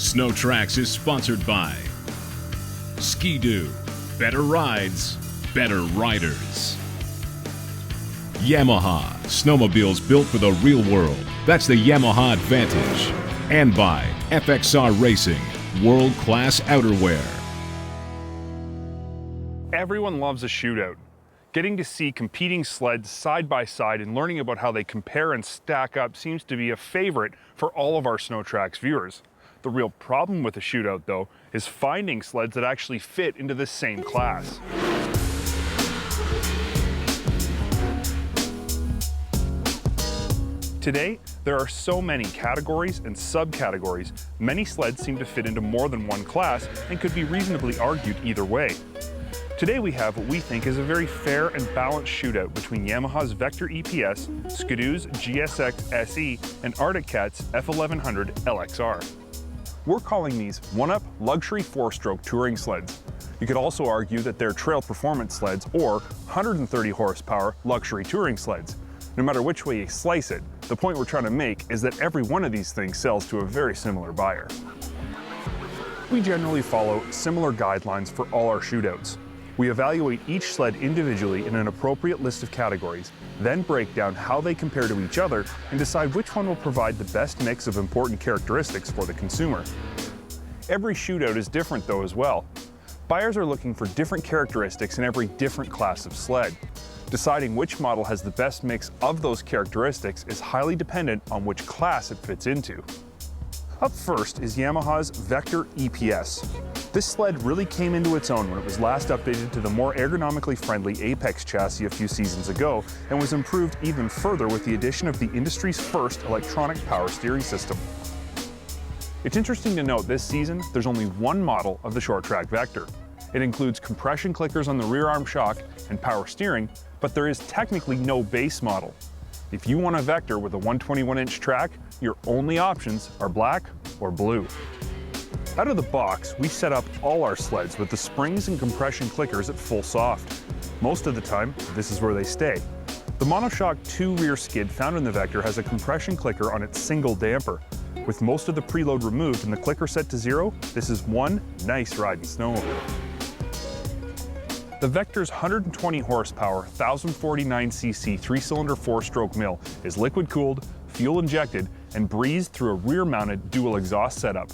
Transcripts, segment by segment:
SnowTrax is sponsored by Skidoo, better rides, better riders. Yamaha, snowmobiles built for the real world. That's the Yamaha Advantage. And by FXR Racing, world-class outerwear. Everyone loves a shootout. Getting to see competing sleds side by side and learning about how they compare and stack up seems to be a favorite for all of our SnowTrax viewers. The real problem with a shootout, though, is finding sleds that actually fit into the same class. Today, there are so many categories and subcategories, many sleds seem to fit into more than one class and could be reasonably argued either way. Today we have what we think is a very fair and balanced shootout between Yamaha's Vector Eps, Skadoosh Gs X SE, and Arctic Cat's F1100 LXR. We're calling these one-up luxury four-stroke touring sleds. You could also argue that they're trail performance sleds or 130 horsepower luxury touring sleds. No matter which way you slice it, the point we're trying to make is that every one of these things sells to a very similar buyer. We generally follow similar guidelines for all our shootouts. We evaluate each sled individually in an appropriate list of categories, then break down how they compare to each other and decide which one will provide the best mix of important characteristics for the consumer. Every shootout is different though as well. Buyers are looking for different characteristics in every different class of sled. Deciding which model has the best mix of those characteristics is highly dependent on which class it fits into. Up first is Yamaha's Vector Eps. This sled really came into its own when it was last updated to the more ergonomically friendly Apex chassis a few seasons ago and was improved even further with the addition of the industry's first electronic power steering system. It's interesting to note this season there's only one model of the short track Vector. It includes compression clickers on the rear arm shock and power steering, but there is technically no base model. If you want a Vector with a 121-inch track, your only options are black or blue. Out of the box, we set up all our sleds with the springs and compression clickers at full soft. Most of the time, this is where they stay. The Monoshock 2 rear skid found in the Vector has a compression clicker on its single damper. With most of the preload removed and the clicker set to 0, this is one nice riding snowmobile. The Vector's 120 horsepower, 1049cc 3-cylinder 4-stroke mill is liquid-cooled, fuel-injected, and breezed through a rear-mounted dual exhaust setup.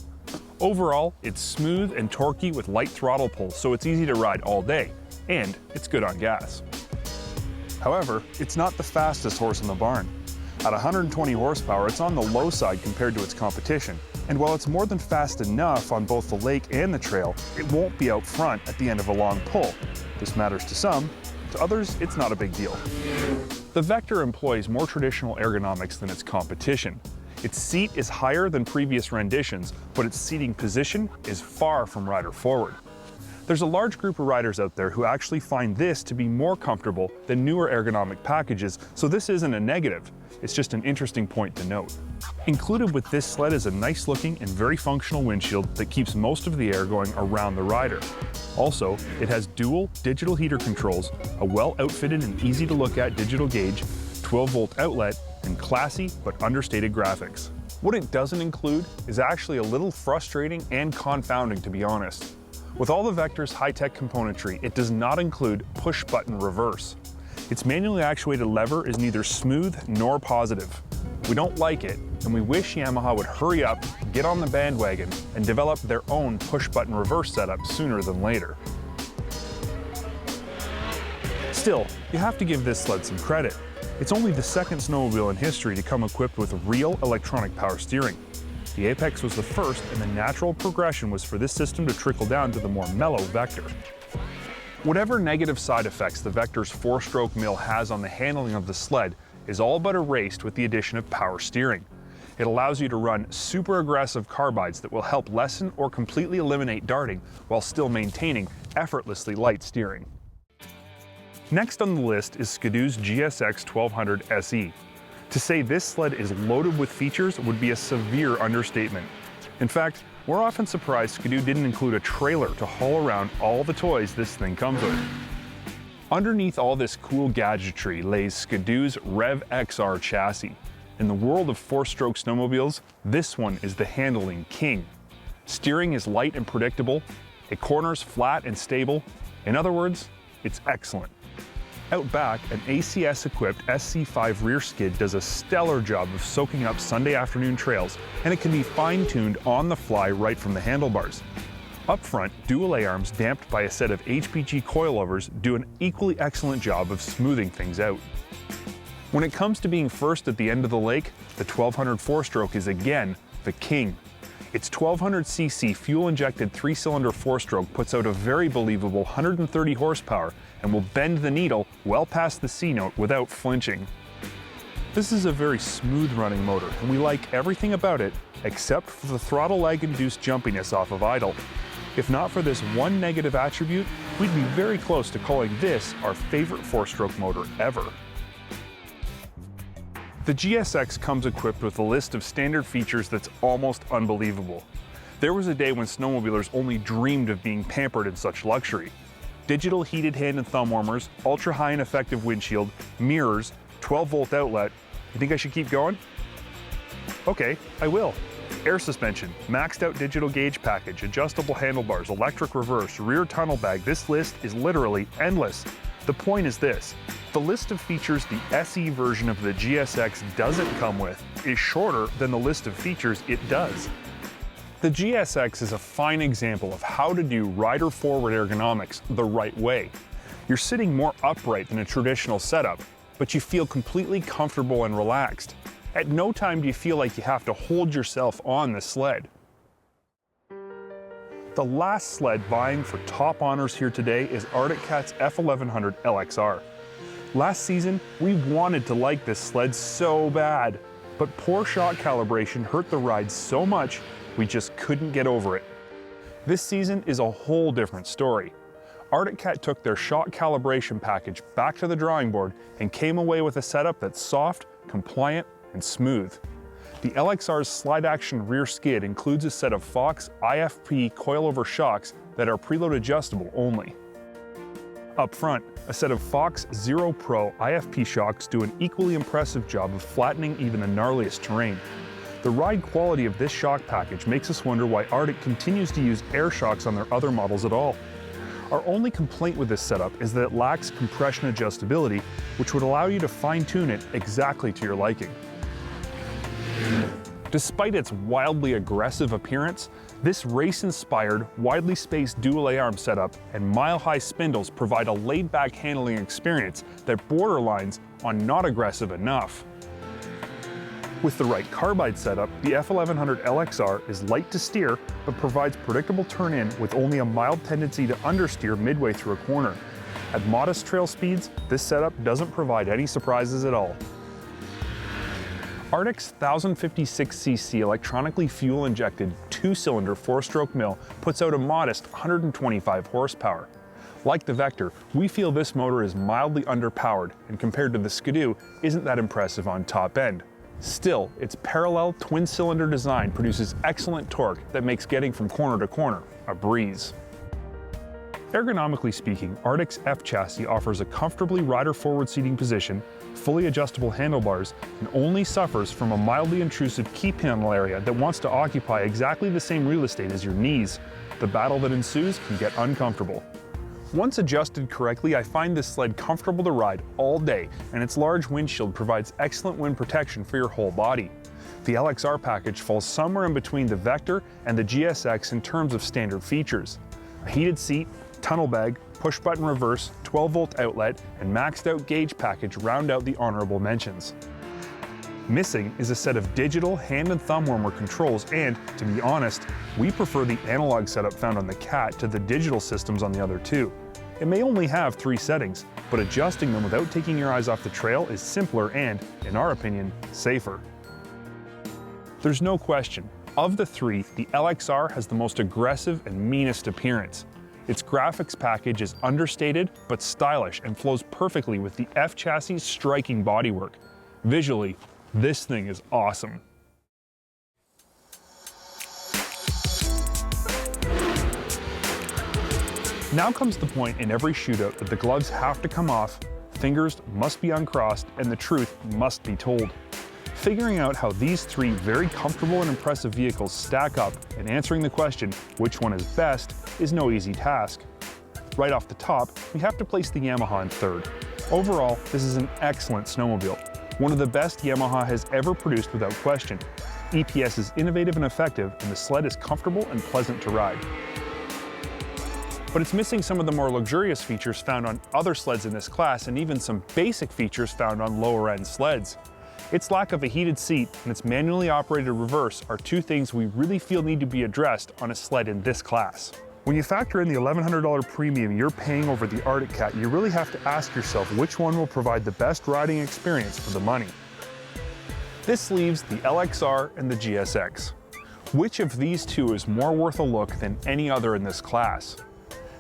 Overall, it's smooth and torquey with light throttle pull, so it's easy to ride all day, and it's good on gas. However, it's not the fastest horse in the barn. At 120 horsepower, it's on the low side compared to its competition, and while it's more than fast enough on both the lake and the trail, it won't be out front at the end of a long pull. This matters to some, to others it's not a big deal. The Vector employs more traditional ergonomics than its competition. Its seat is higher than previous renditions, but its seating position is far from rider forward. There's a large group of riders out there who actually find this to be more comfortable than newer ergonomic packages, so this isn't a negative, it's just an interesting point to note. Included with this sled is a nice looking and very functional windshield that keeps most of the air going around the rider. Also, it has dual digital heater controls, a well outfitted and easy to look at digital gauge, 12-volt outlet, and classy but understated graphics. What it doesn't include is actually a little frustrating and confounding, to be honest. With all the Vector's high-tech componentry, it does not include push-button reverse. Its manually actuated lever is neither smooth nor positive. We don't like it, and we wish Yamaha would hurry up, get on the bandwagon, and develop their own push-button reverse setup sooner than later. Still, you have to give this sled some credit. It's only the second snowmobile in history to come equipped with real electronic power steering. The Apex was the first, and the natural progression was for this system to trickle down to the more mellow Vector. Whatever negative side effects the Vector's 4-stroke mill has on the handling of the sled is all but erased with the addition of power steering. It allows you to run super aggressive carbides that will help lessen or completely eliminate darting while still maintaining effortlessly light steering. Next on the list is Skadoosh Gs X 1200 SE. To say this sled is loaded with features would be a severe understatement. In fact, we're often surprised Skadoo didn't include a trailer to haul around all the toys this thing comes with. Underneath all this cool gadgetry lays Skadoo's Rev XR chassis. In the world of 4-stroke snowmobiles, this one is the handling king. Steering is light and predictable. It corners flat and stable. In other words, it's excellent. Out back, an ACS-equipped SC5 rear skid does a stellar job of soaking up Sunday afternoon trails, and it can be fine-tuned on the fly right from the handlebars. Up front, dual A-arms damped by a set of HPG coilovers do an equally excellent job of smoothing things out. When it comes to being first at the end of the lake, the 1200 four-stroke is again the king. Its 1200cc fuel-injected 3-cylinder four-stroke puts out a very believable 130 horsepower and will bend the needle well past the C-note without flinching. This is a very smooth-running motor, and we like everything about it except for the throttle lag-induced jumpiness off of idle. If not for this one negative attribute, we'd be very close to calling this our favorite four-stroke motor ever. The GSX comes equipped with a list of standard features that's almost unbelievable. There was a day when snowmobilers only dreamed of being pampered in such luxury. Digital heated hand and thumb warmers, ultra high and effective windshield, mirrors, 12-volt outlet. You think I should keep going? Okay, I will. Air suspension, maxed out digital gauge package, adjustable handlebars, electric reverse, rear tunnel bag. This list is literally endless. The point is this: the list of features the SE version of the GSX doesn't come with is shorter than the list of features it does. The GSX is a fine example of how to do rider-forward ergonomics the right way. You're sitting more upright than a traditional setup, but you feel completely comfortable and relaxed. At no time do you feel like you have to hold yourself on the sled. The last sled vying for top honors here today is Arctic Cat's F1100 LXR. Last season, we wanted to like this sled so bad, but poor shock calibration hurt the ride so much we just couldn't get over it. This season is a whole different story. Arctic Cat took their shock calibration package back to the drawing board and came away with a setup that's soft, compliant, and smooth. The LXR's slide-action rear skid includes a set of Fox IFP coilover shocks that are preload adjustable only. Up front, a set of Fox Zero Pro IFP shocks do an equally impressive job of flattening even the gnarliest terrain. The ride quality of this shock package makes us wonder why Arctic continues to use air shocks on their other models at all. Our only complaint with this setup is that it lacks compression adjustability, which would allow you to fine-tune it exactly to your liking. Despite its wildly aggressive appearance, this race-inspired, widely spaced dual A-arm setup and mile-high spindles provide a laid-back handling experience that borderlines on not aggressive enough. With the right carbide setup, the F1100 LXR is light to steer, but provides predictable turn-in with only a mild tendency to understeer midway through a corner. At modest trail speeds, this setup doesn't provide any surprises at all. Arctic's 1056cc electronically fuel-injected 2-cylinder 4-stroke mill puts out a modest 125 horsepower. Like the Vector, we feel this motor is mildly underpowered and compared to the Skadoo isn't that impressive on top end. Still, its parallel twin-cylinder design produces excellent torque that makes getting from corner to corner a breeze. Ergonomically speaking, Arctic's F chassis offers a comfortably rider-forward seating position, fully adjustable handlebars, and only suffers from a mildly intrusive key panel area that wants to occupy exactly the same real estate as your knees. The battle that ensues can get uncomfortable. Once adjusted correctly, I find this sled comfortable to ride all day, and its large windshield provides excellent wind protection for your whole body. The LXR package falls somewhere in between the Vector and the GSX in terms of standard features. A heated seat, tunnel bag, push-button reverse, 12-volt outlet, and maxed-out gauge package round out the honorable mentions. Missing is a set of digital hand and thumb warmer controls, and, to be honest, we prefer the analog setup found on the Cat to the digital systems on the other two. It may only have 3 settings, but adjusting them without taking your eyes off the trail is simpler and, in our opinion, safer. There's no question, of the 3, the LXR has the most aggressive and meanest appearance. Its graphics package is understated but stylish and flows perfectly with the F chassis' striking bodywork. Visually, this thing is awesome. Now comes the point in every shootout that the gloves have to come off, fingers must be uncrossed, and the truth must be told. Figuring out how these three very comfortable and impressive vehicles stack up and answering the question, which one is best, is no easy task. Right off the top, we have to place the Yamaha in third. Overall, this is an excellent snowmobile, one of the best Yamaha has ever produced without question. EPS is innovative and effective, and the sled is comfortable and pleasant to ride. But it's missing some of the more luxurious features found on other sleds in this class, and even some basic features found on lower-end sleds. Its lack of a heated seat and its manually operated reverse are two things we really feel need to be addressed on a sled in this class. When you factor in the $1,100 premium you're paying over the Arctic Cat, you really have to ask yourself which one will provide the best riding experience for the money. This leaves the LXR and the GSX. Which of these two is more worth a look than any other in this class?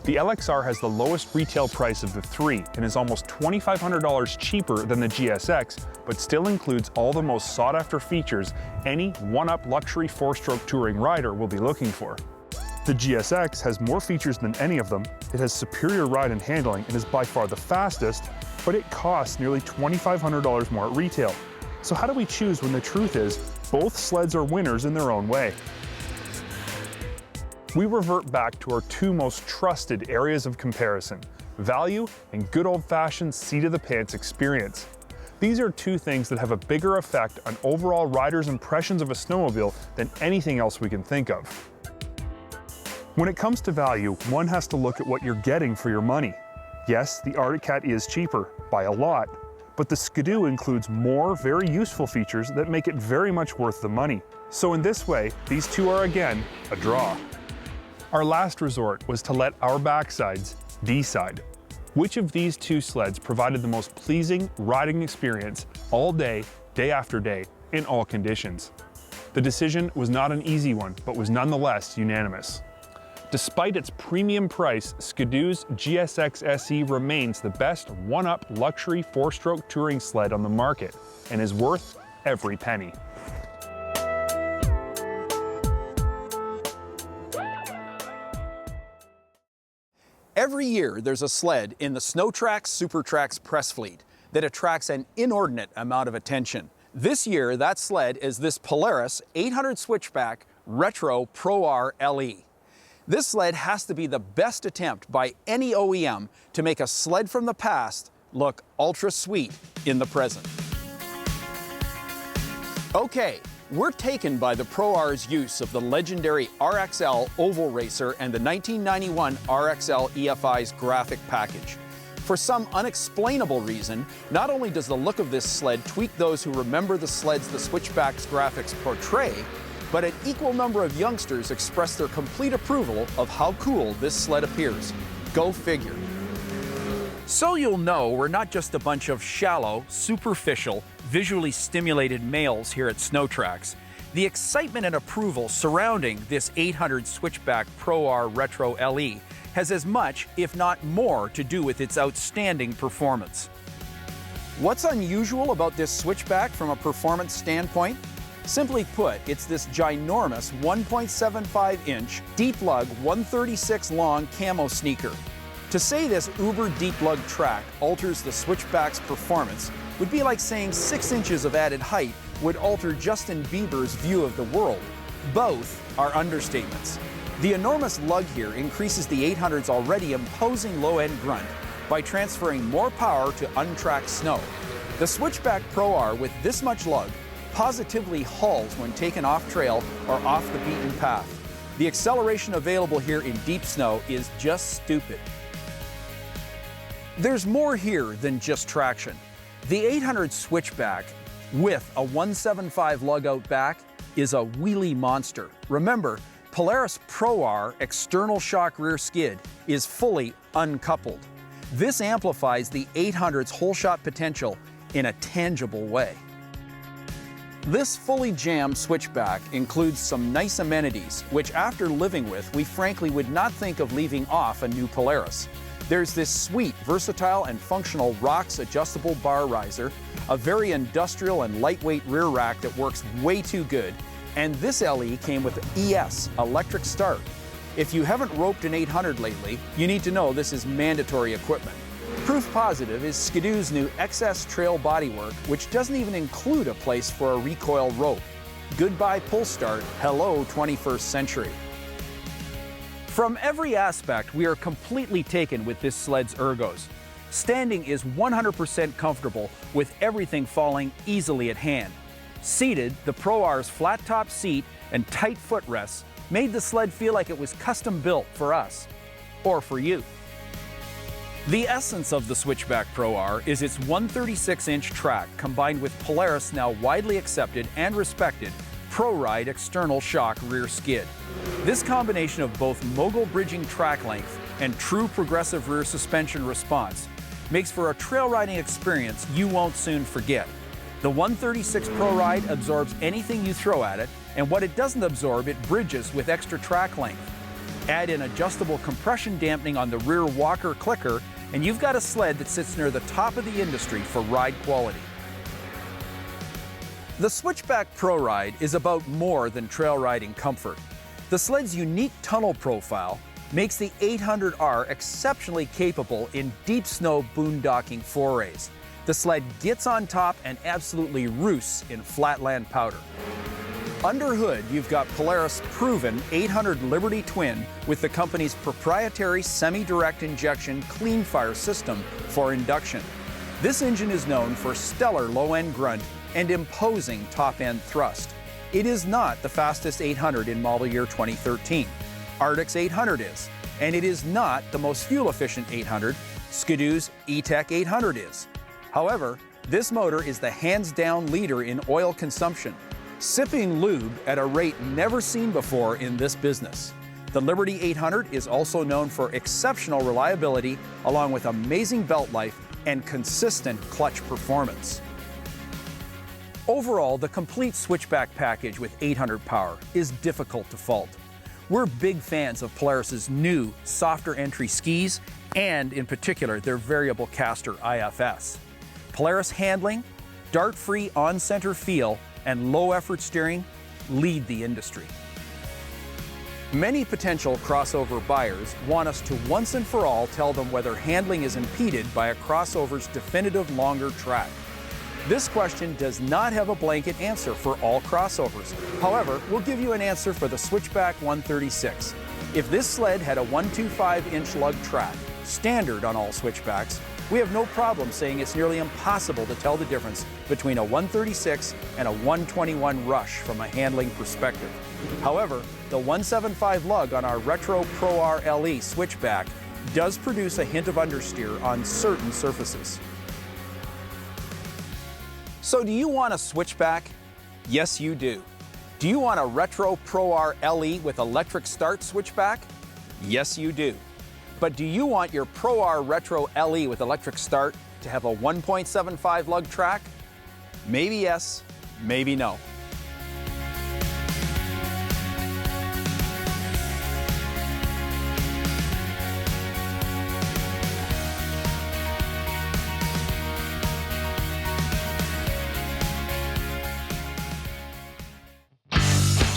The LXR has the lowest retail price of the three and is almost $2,500 cheaper than the GSX, but still includes all the most sought-after features any one-up luxury four-stroke touring rider will be looking for. The GSX has more features than any of them, it has superior ride and handling and is by far the fastest, but it costs nearly $2,500 more at retail. So how do we choose when the truth is both sleds are winners in their own way? We revert back to our two most trusted areas of comparison, value and good old-fashioned seat-of-the-pants experience. These are two things that have a bigger effect on overall riders' impressions of a snowmobile than anything else we can think of. When it comes to value, one has to look at what you're getting for your money. Yes, the Arctic Cat is cheaper, by a lot, but the Skadoo includes more very useful features that make it very much worth the money. So in this way, these two are again a draw. Our last resort was to let our backsides decide. Which of these two sleds provided the most pleasing riding experience all day, day after day, in all conditions? The decision was not an easy one, but was nonetheless unanimous. Despite its premium price, Skadoosh Gs X SE remains the best one-up luxury four-stroke touring sled on the market and is worth every penny. Every year, there's a sled in the SnowTrax SuperTrax press fleet that attracts an inordinate amount of attention. This year, that sled is this Polaris 800 Switchback Retro Pro R LE. This sled has to be the best attempt by any OEM to make a sled from the past look ultra sweet in the present. Okay, we're taken by the Pro R's use of the legendary RXL Oval Racer and the 1991 RXL EFI's graphic package. For some unexplainable reason, not only does the look of this sled tweak those who remember the sleds the Switchback's graphics portray, but an equal number of youngsters express their complete approval of how cool this sled appears. Go figure. So you'll know we're not just a bunch of shallow, superficial, visually stimulated males here at SnowTrax. The excitement and approval surrounding this 800 Switchback Pro R Retro LE has as much, if not more, to do with its outstanding performance. What's unusual about this Switchback from a performance standpoint? Simply put, it's this ginormous 1.75-inch deep lug 136 long camo sneaker. To say this uber deep lug track alters the Switchback's performance would be like saying 6 inches of added height would alter Justin Bieber's view of the world. Both are understatements. The enormous lug here increases the 800's already imposing low-end grunt by transferring more power to untracked snow. The Switchback Pro R with this much lug positively hauls when taken off trail or off the beaten path. The acceleration available here in deep snow is just stupid. There's more here than just traction. The 800 Switchback with a 175 lug out back is a wheelie monster. Remember, Polaris Pro R external shock rear skid is fully uncoupled. This amplifies the 800's whole shot potential in a tangible way. This fully jammed Switchback includes some nice amenities, which after living with, we frankly would not think of leaving off a new Polaris. There's this sweet, versatile and functional ROX adjustable bar riser, a very industrial and lightweight rear rack that works way too good, and this LE came with ES, electric start. If you haven't roped an 800 lately, you need to know this is mandatory equipment. Proof positive is Skadoo's new XS Trail bodywork, which doesn't even include a place for a recoil rope. Goodbye pull start, hello 21st century. From every aspect, we are completely taken with this sled's ergos. Standing is 100% comfortable with everything falling easily at hand. Seated, the Pro R's flat-top seat and tight footrests made the sled feel like it was custom built for us, or for you. The essence of the Switchback Pro R is its 136-inch track combined with Polaris' now widely accepted and respected Pro Ride external shock rear skid. This combination of both mogul bridging track length and true progressive rear suspension response makes for a trail riding experience you won't soon forget. The 136 Pro Ride absorbs anything you throw at it, and what it doesn't absorb, it bridges with extra track length. Add in adjustable compression dampening on the rear walker clicker, and you've got a sled that sits near the top of the industry for ride quality. The Switchback Pro Ride is about more than trail riding comfort. The sled's unique tunnel profile makes the 800R exceptionally capable in deep snow boondocking forays. The sled gets on top and absolutely roosts in flatland powder. Under hood, you've got Polaris' proven 800 Liberty Twin with the company's proprietary semi-direct injection clean fire system for induction. This engine is known for stellar low-end grunt and imposing top-end thrust. It is not the fastest 800 in model year 2013. Arctic's 800 is, and it is not the most fuel-efficient 800. Skadoo's E-Tech 800 is. However, this motor is the hands-down leader in oil consumption, sipping lube at a rate never seen before in this business. The Liberty 800 is also known for exceptional reliability, along with amazing belt life and consistent clutch performance. Overall, the complete Switchback package with 800 power is difficult to fault. We're big fans of Polaris' new, softer entry skis, and in particular, their variable caster IFS. Polaris handling, dart-free on-center feel, and low-effort steering lead the industry. Many potential crossover buyers want us to once and for all tell them whether handling is impeded by a crossover's definitive longer track. This question does not have a blanket answer for all crossovers. However, we'll give you an answer for the Switchback 136. If this sled had a 125-inch lug track, standard on all Switchbacks, we have no problem saying it's nearly impossible to tell the difference between a 136 and a 121 Rush from a handling perspective. However, the 175 lug on our Retro Pro R LE Switchback does produce a hint of understeer on certain surfaces. So do you want a Switchback? Yes, you do. Do you want a Retro Pro R LE with electric start Switchback? Yes, you do. But do you want your Pro R Retro LE with electric start to have a 1.75 lug track? Maybe yes, maybe no.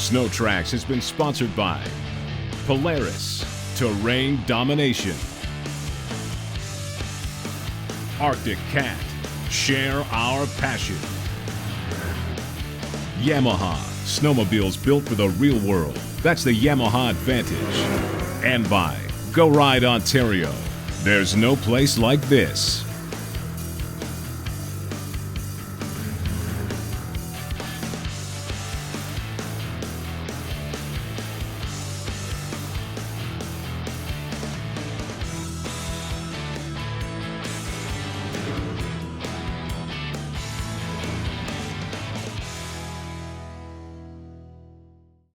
SnowTrax has been sponsored by Polaris, Terrain Domination, Arctic Cat, share our passion, Yamaha, snowmobiles built for the real world. That's the Yamaha Advantage. And by Go Ride Ontario. There's no place like this.